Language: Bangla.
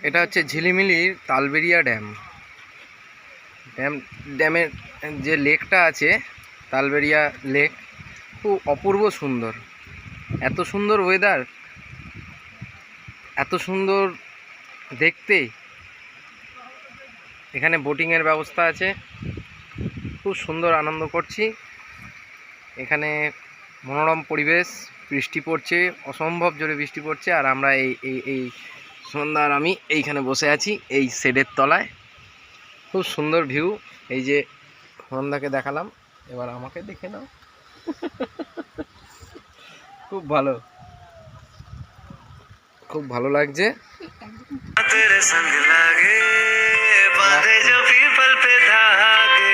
এটা হচ্ছে ঝিলিমিলির তালবেরিয়া ড্যাম। ড্যামের যে লেকটা আছে, তালবেরিয়া লেক, খুব অপূর্ব সুন্দর। এত সুন্দর ওয়েদার, এত সুন্দর দেখতে। এখানে বোটিংয়ের ব্যবস্থা আছে, খুব সুন্দর আনন্দ করছি। এখানে মনোরম পরিবেশ, বৃষ্টি পড়ছে, অসম্ভব জোরে বৃষ্টি পড়ছে। আর আমরা এই এই এই সন্ধ্যার আমি এইখানে বসে আছি এই শেডের তলায়। খুব সুন্দর ভিউ। এই যে সন্ধ্যাকে দেখালাম, এবার আমাকে দেখে নাও। খুব ভালো, খুব ভালো লাগছে। तेरे संग लागे बांधे जो पीपल पे धागे